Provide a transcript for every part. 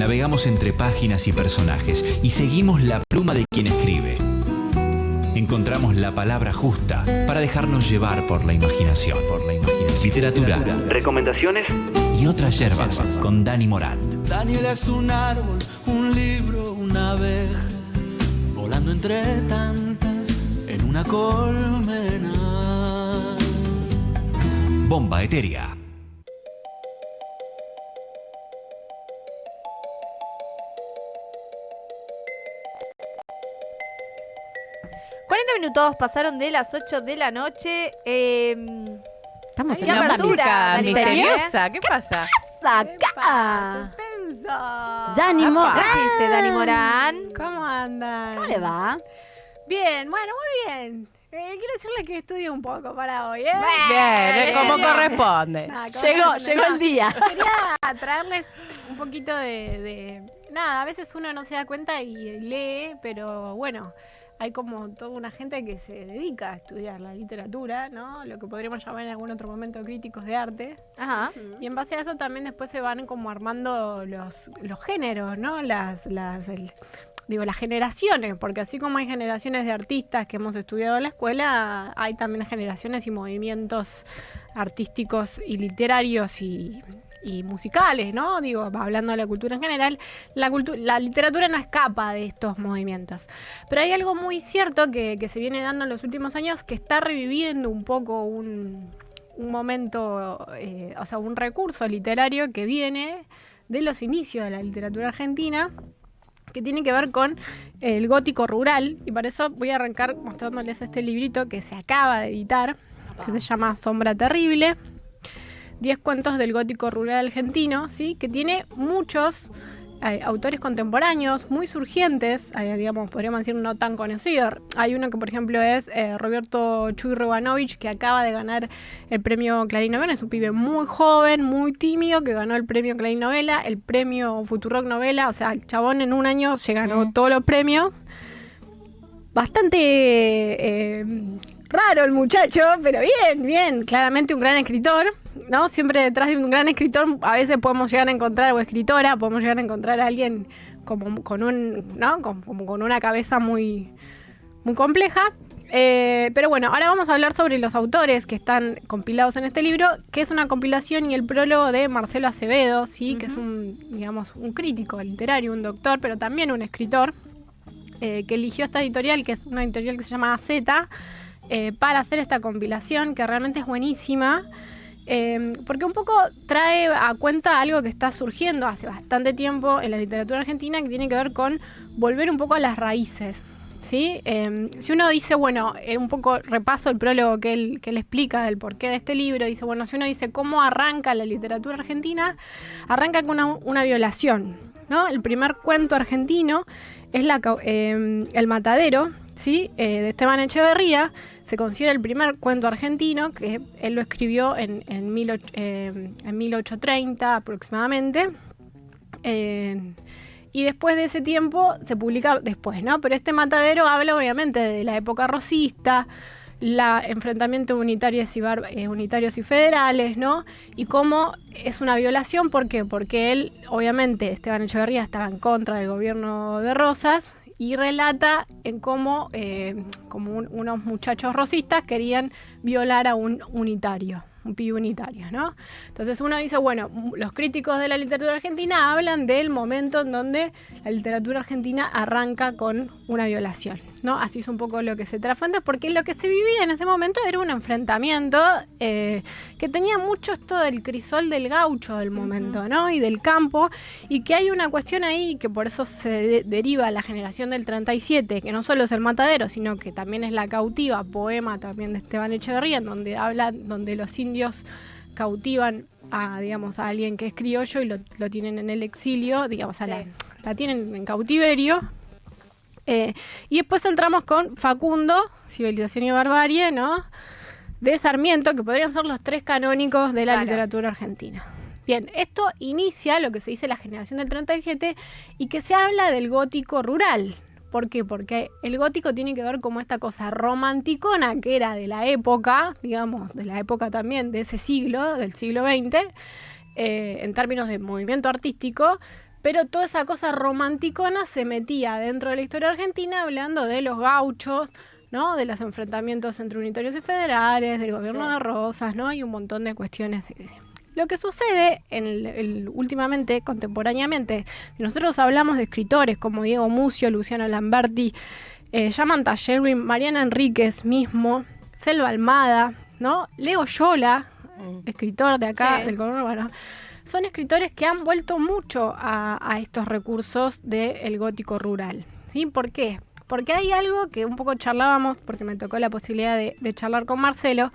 Navegamos entre páginas y personajes y seguimos la pluma de quien escribe. Encontramos la palabra justa para dejarnos llevar por la imaginación. Literatura, recomendaciones y otras yerbas con Dani Morán. Daniel es un árbol, un libro, una abeja, volando entre tantas en una colmena. Bomba Etérea. Minutos pasaron de las 8 de la noche. Estamos en una una apertura música misteriosa. ¿Qué pasa? Acá. ¡Suspenso! Dani Morán. ¿Qué viste, Dani Morán? ¿Cómo andan? ¿Cómo le va? Bien, bueno, muy bien. Quiero decirle que estudié un poco para hoy, ¿eh? Bien, es como corresponde. Nada, Llegó el día. Quería traerles un poquito de... Nada, a veces uno no se da cuenta y lee, pero bueno, hay como toda una gente que se dedica a estudiar la literatura, ¿no? Lo que podríamos llamar en algún otro momento críticos de arte. Ajá. Y en base a eso también después se van como armando los géneros, ¿no? Las generaciones, porque así como hay generaciones de artistas que hemos estudiado en la escuela, hay también generaciones y movimientos artísticos y literarios y musicales, ¿no? Digo, hablando de la cultura en general, la literatura no escapa de estos movimientos. Pero hay algo muy cierto que se viene dando en los últimos años que está reviviendo un poco un momento, o sea, un recurso literario que viene de los inicios de la literatura argentina, que tiene que ver con el gótico rural, y para eso voy a arrancar mostrándoles este librito que se acaba de editar, que se llama Sombra Terrible, 10 cuentos del gótico rural argentino, ¿sí? Que tiene muchos autores contemporáneos muy surgientes, digamos, podríamos decir no tan conocidos. Hay uno que, por ejemplo, es Roberto Chuy Robanovich, que acaba de ganar el premio Clarín Novela. Es un pibe muy joven, muy tímido, que ganó el premio Clarín Novela, el premio Futurock Novela. O sea, el chabón en un año se ganó todos los premios. Bastante raro el muchacho, pero bien, claramente un gran escritor, ¿no? Siempre detrás de un gran escritor a veces podemos llegar a encontrar, o escritora, podemos llegar a encontrar a alguien como con una cabeza muy, muy compleja. Pero bueno, ahora vamos a hablar sobre los autores que están compilados en este libro, que es una compilación y el prólogo de Marcelo Acevedo, ¿sí? Que es un crítico literario, un doctor, pero también un escritor, que eligió esta editorial, que es una editorial que se llama Z, para hacer esta compilación, que realmente es buenísima, porque un poco trae a cuenta algo que está surgiendo hace bastante tiempo en la literatura argentina, que tiene que ver con volver un poco a las raíces, ¿sí? Si uno dice, bueno, un poco repaso el prólogo que él explica del porqué de este libro, dice, bueno, si uno dice cómo arranca la literatura argentina, arranca con una violación, ¿no? El primer cuento argentino es El Matadero, ¿sí? De Esteban Echeverría. Se considera el primer cuento argentino, que él lo escribió en 1830 aproximadamente. Y después de ese tiempo se publica después, ¿no? Pero este Matadero habla obviamente de la época rosista, enfrentamiento unitarios y federales, ¿no? Y cómo es una violación, ¿por qué? Porque él, obviamente, Esteban Echeverría estaba en contra del gobierno de Rosas, y relata en cómo unos muchachos rosistas querían violar a un pibe unitario, ¿no? Entonces uno dice, bueno, los críticos de la literatura argentina hablan del momento en donde la literatura argentina arranca con una violación, ¿no? Así es un poco lo que se trasfonda, porque lo que se vivía en ese momento era un enfrentamiento que tenía mucho esto del crisol del gaucho del momento, ¿no? Y del campo, y que hay una cuestión ahí que por eso se deriva la generación del 37, que no solo es El Matadero, sino que también es La Cautiva, poema también de Esteban Echeverría, en donde los indios cautivan a alguien que es criollo y lo tienen en el exilio, digamos, la tienen en cautiverio. Y después entramos con Facundo, Civilización y Barbarie, ¿no? De Sarmiento, que podrían ser los tres canónicos de la literatura argentina. Bien, esto inicia lo que se dice la generación del 37 y que se habla del gótico rural. ¿Por qué? Porque el gótico tiene que ver como esta cosa romanticona que era de la época, digamos, de la época también de ese siglo, del siglo XX, en términos de movimiento artístico, pero toda esa cosa romanticona se metía dentro de la historia argentina hablando de los gauchos, ¿no? De los enfrentamientos entre unitarios y federales, del gobierno de Rosas, ¿no? Y un montón de cuestiones. Lo que sucede últimamente, contemporáneamente, si nosotros hablamos de escritores como Diego Mucio, Luciano Lamberti, Samantha Sherwin, Mariana Enríquez mismo, Selva Almada, ¿no? Leo Yola, escritor de acá, del conurbano, son escritores que han vuelto mucho a estos recursos del gótico rural, ¿sí? ¿Por qué? Porque hay algo que un poco charlábamos, porque me tocó la posibilidad de charlar con Marcelo.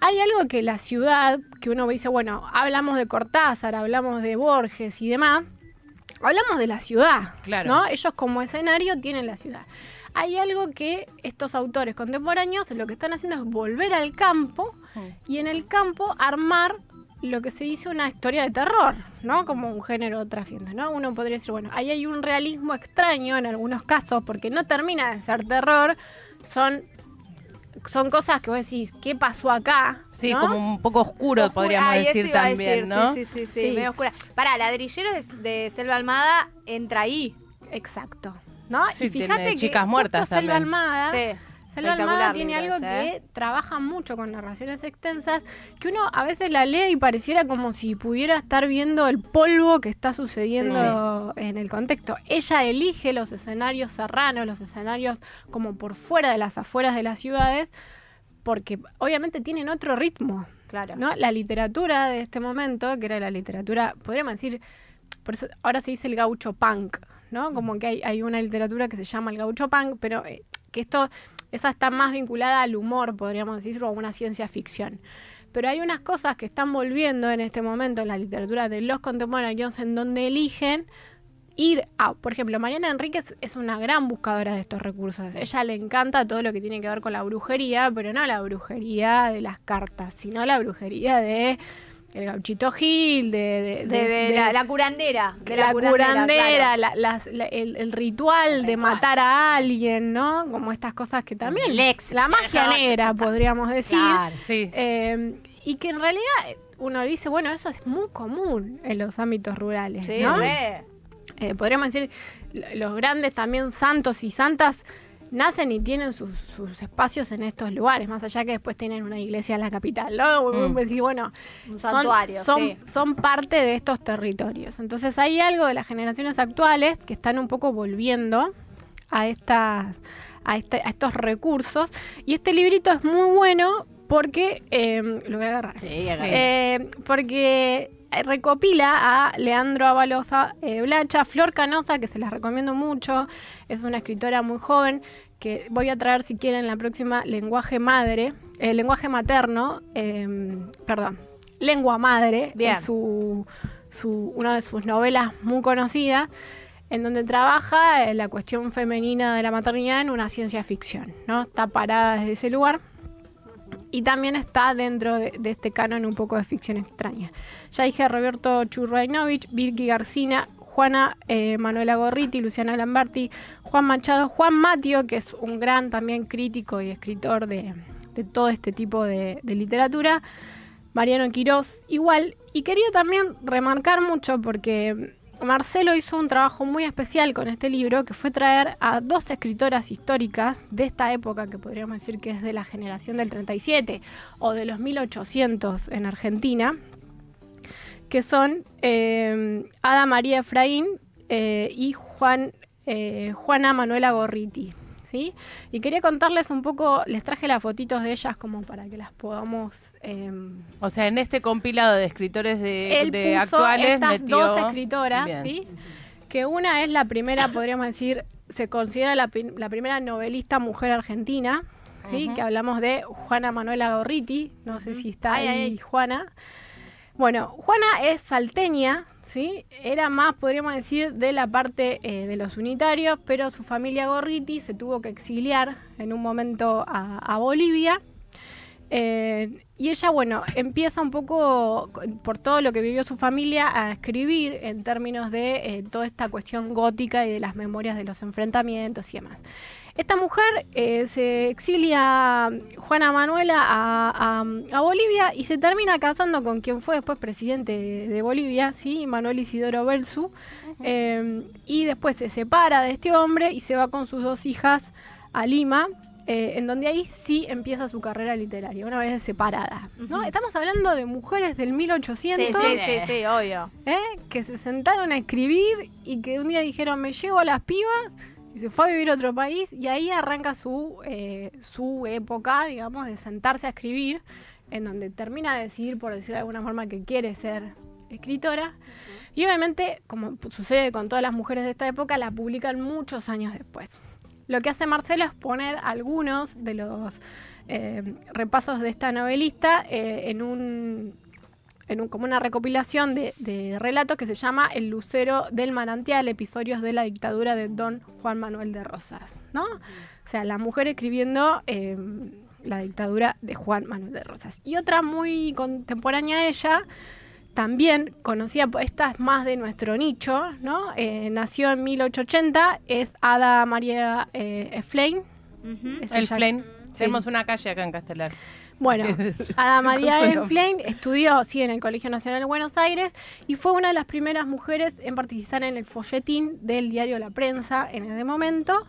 Hay algo que la ciudad, que uno dice, bueno, hablamos de Cortázar, hablamos de Borges y demás, hablamos de la ciudad, claro, ¿no? Ellos como escenario tienen la ciudad. Hay algo que estos autores contemporáneos lo que están haciendo es volver al campo y en el campo armar lo que se dice una historia de terror, ¿no? Como un género trafiendo, ¿no? Uno podría decir, bueno, ahí hay un realismo extraño en algunos casos porque no termina de ser terror, son cosas que vos decís, ¿qué pasó acá? Sí, ¿no? como un poco oscuro, podríamos decir también, ¿no? Sí, medio oscura. Pará, Ladrillero de Selva Almada entra ahí. Exacto, ¿no? Sí, y fíjate tiene que Chicas Muertas justo Selva también. Almada, Sí. Selva Almada tiene libro algo ese, que trabaja mucho con narraciones extensas, que uno a veces la lee y pareciera como si pudiera estar viendo el polvo que está sucediendo en el contexto. Ella elige los escenarios serranos, los escenarios como por fuera de las afueras de las ciudades, porque obviamente tienen otro ritmo. Claro. ¿No? La literatura de este momento, que era la literatura, podríamos decir, por eso ahora se dice el gaucho punk, ¿no? Como que hay una literatura que se llama el gaucho punk, pero que esa está más vinculada al humor, podríamos decir, o a una ciencia ficción. Pero hay unas cosas que están volviendo en este momento en la literatura de los contemporáneos en donde eligen ir a, por ejemplo, Mariana Enríquez es una gran buscadora de estos recursos. Ella le encanta todo lo que tiene que ver con la brujería, pero no la brujería de las cartas, sino la brujería de el gauchito Gil, de la curandera. De la curandera, claro. el ritual de matar a alguien, ¿no? Como estas cosas que también... la magia negra, podríamos decir. Claro, sí. Y que en realidad uno dice, bueno, eso es muy común en los ámbitos rurales, Sí, ¿no? Podríamos decir, los grandes también santos y santas nacen y tienen sus espacios en estos lugares, más allá que después tienen una iglesia en la capital, ¿no? Decir, bueno, un santuario, son parte de estos territorios. Entonces hay algo de las generaciones actuales que están un poco volviendo a estos recursos, y este librito es muy bueno porque, lo voy a agarrar, porque recopila a Leandro Ábalos Blacha, Flor Canosa, que se las recomiendo mucho, es una escritora muy joven, que voy a traer si quieren la próxima, Lenguaje Materno, Lengua Madre, Bien. es una de sus novelas muy conocidas, en donde trabaja la cuestión femenina de la maternidad en una ciencia ficción, ¿no? Está parada desde ese lugar. Y también está dentro de este canon un poco de ficción extraña. Ya dije Roberto Churrainovich, Virgi Garcina, Juana Manuela Gorriti, Luciana Lamberti, Juan Machado, Juan Matio, que es un gran también crítico y escritor de todo este tipo de literatura, Mariano Quirós igual. Y quería también remarcar mucho porque Marcelo hizo un trabajo muy especial con este libro, que fue traer a dos escritoras históricas de esta época, que podríamos decir que es de la generación del 37 o de los 1800 en Argentina, que son Ada María Efraín y Juana Manuela Gorriti, ¿sí? Y quería contarles un poco, les traje las fotitos de ellas como para que las podamos... o sea, en este compilado de escritores él de puso actuales estas metió... dos escritoras, Bien. ¿sí? Que una es la primera, podríamos decir, se considera la primera novelista mujer argentina, ¿sí? Que hablamos de Juana Manuela Gorriti, no sé si está ahí Juana. Bueno, Juana es salteña, ¿sí? Era más, podríamos decir, de la parte de los unitarios, pero su familia Gorriti se tuvo que exiliar en un momento a Bolivia. Y ella, bueno, empieza un poco, por todo lo que vivió su familia, a escribir en términos de toda esta cuestión gótica y de las memorias de los enfrentamientos y demás. Esta mujer se exilia, Juana Manuela, a Bolivia y se termina casando con quien fue después presidente de Bolivia, ¿sí? Manuel Isidoro Belzu. Y después se separa de este hombre y se va con sus 2 hijas a Lima, en donde ahí sí empieza su carrera literaria, una vez separada, ¿no? Estamos hablando de mujeres del 1800. Sí, obvio. Que se sentaron a escribir y que un día dijeron, me llevo a las pibas, y se fue a vivir a otro país, y ahí arranca su época, digamos, de sentarse a escribir, en donde termina de decidir, por decir de alguna forma, que quiere ser escritora. Y obviamente, como sucede con todas las mujeres de esta época, la publican muchos años después. Lo que hace Marcelo es poner algunos de los repasos de esta novelista como una recopilación de relatos que se llama El lucero del manantial, episodios de la dictadura de Don Juan Manuel de Rosas, ¿no? O sea, la mujer escribiendo la dictadura de Juan Manuel de Rosas. Y otra muy contemporánea a ella, también conocida, esta es más de nuestro nicho, ¿no? Nació en 1880, es Ada María Eflain. Eflain. Tenemos una calle acá en Castelar. Bueno, Ada María Eflain estudió, sí, en el Colegio Nacional de Buenos Aires y fue una de las primeras mujeres en participar en el folletín del diario La Prensa en ese momento.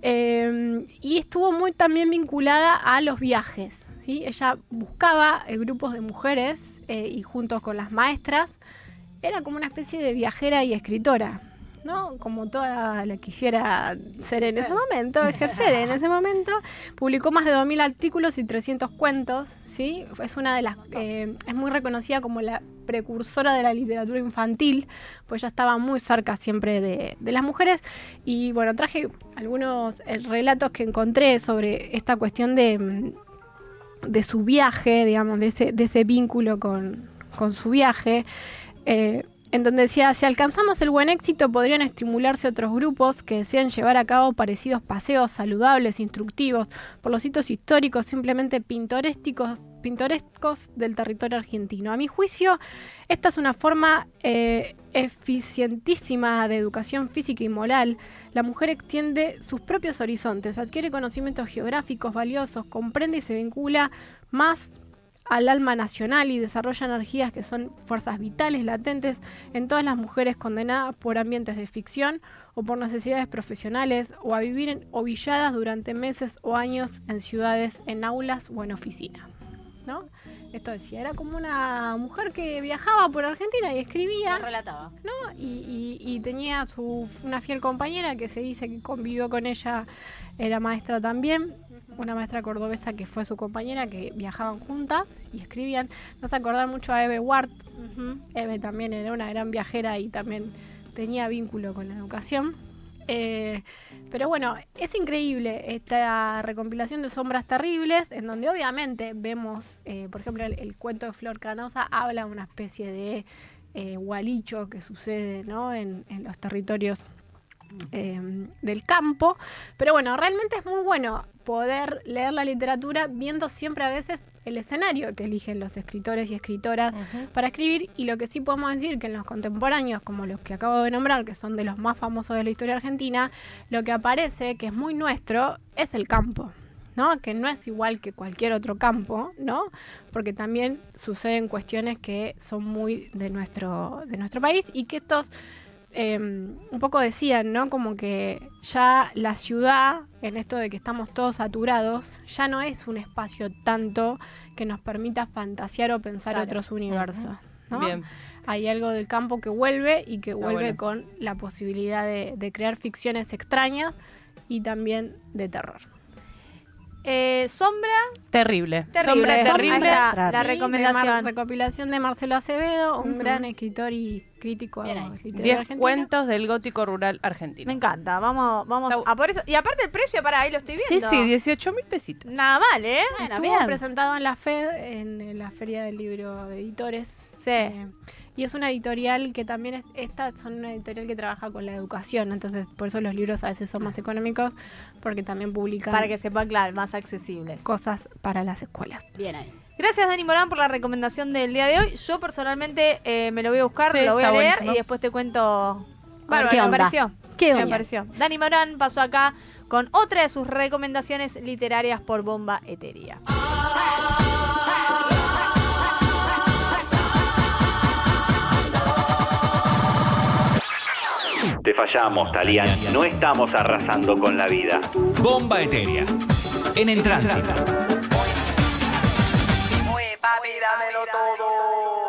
Y estuvo muy también vinculada a los viajes, ¿sí? Ella buscaba grupos de mujeres y junto con las maestras era como una especie de viajera y escritora, ¿no? Como toda la quisiera ser en ese momento, ejercer en ese momento. Publicó más de 2.000 artículos y 300 cuentos, ¿sí? Es una de las es muy reconocida como la precursora de la literatura infantil, pues ya estaba muy cerca siempre de las mujeres. Y bueno, traje algunos relatos que encontré sobre esta cuestión de su viaje, digamos, de ese vínculo con su viaje. En donde decía, si alcanzamos el buen éxito, podrían estimularse otros grupos que desean llevar a cabo parecidos paseos saludables, instructivos, por los sitios históricos simplemente pintorescos del territorio argentino. A mi juicio, esta es una forma eficientísima de educación física y moral. La mujer extiende sus propios horizontes, adquiere conocimientos geográficos valiosos, comprende y se vincula más al alma nacional y desarrolla energías que son fuerzas vitales latentes en todas las mujeres condenadas por ambientes de ficción o por necesidades profesionales o a vivir ovilladas durante meses o años en ciudades, en aulas o en oficinas, ¿no? Esto decía, era como una mujer que viajaba por Argentina y escribía, relataba, ¿no? Y tenía una fiel compañera que se dice que convivió con ella, era maestra también, una maestra cordobesa que fue su compañera, que viajaban juntas y escribían. Me hace acordar mucho a Eve Ward. Eve también era una gran viajera y también tenía vínculo con la educación. Pero bueno, es increíble esta recompilación de Sombras Terribles, en donde obviamente vemos, por ejemplo, el cuento de Flor Canosa habla de una especie de gualicho que sucede, ¿no? en los territorios del campo. Pero bueno, realmente es muy bueno poder leer la literatura viendo siempre a veces el escenario que eligen los escritores y escritoras para escribir. Y lo que sí podemos decir que en los contemporáneos, como los que acabo de nombrar, que son de los más famosos de la historia argentina, lo que aparece, que es muy nuestro, es el campo, ¿no? Que no es igual que cualquier otro campo, ¿no? Porque también suceden cuestiones que son muy de nuestro país y que estos un poco decían, ¿no? Como que ya la ciudad, en esto de que estamos todos saturados, ya no es un espacio tanto que nos permita fantasear o pensar otros universos, ¿no? Bien. Hay algo del campo que vuelve y que vuelve con la posibilidad de crear ficciones extrañas y también de terror. Sombra Terrible. Sombra terrible. La Sí, recomendación. recopilación de Marcelo Acevedo, un gran escritor y crítico literario 10 argentino. cuentos del gótico rural argentino. Me encanta, vamos a por eso. Y aparte el precio, ahí lo estoy viendo. Sí, 18.000 pesitos. Nada mal, ¿eh? Estuvo presentado en la FED, en la Feria del Libro de Editores. Sí. Y es una editorial que también, son una editorial que trabaja con la educación, entonces por eso los libros a veces son más económicos, porque también publican Para que sepan, claro, más accesibles. cosas para las escuelas. Bien ahí. Gracias, Dani Morán, por la recomendación del día de hoy. Yo personalmente me lo voy a buscar, Sí, lo voy a está leer buenísimo. y después te cuento Bárbaro, qué me onda? pareció. ¿Qué ¿Qué me onda? pareció? Dani Morán pasó acá con otra de sus recomendaciones literarias por Bomba Eteria. Te fallamos, Thalía. No estamos arrasando con la vida. Bomba Eteria. En Tránsito. Papi, dámelo todo.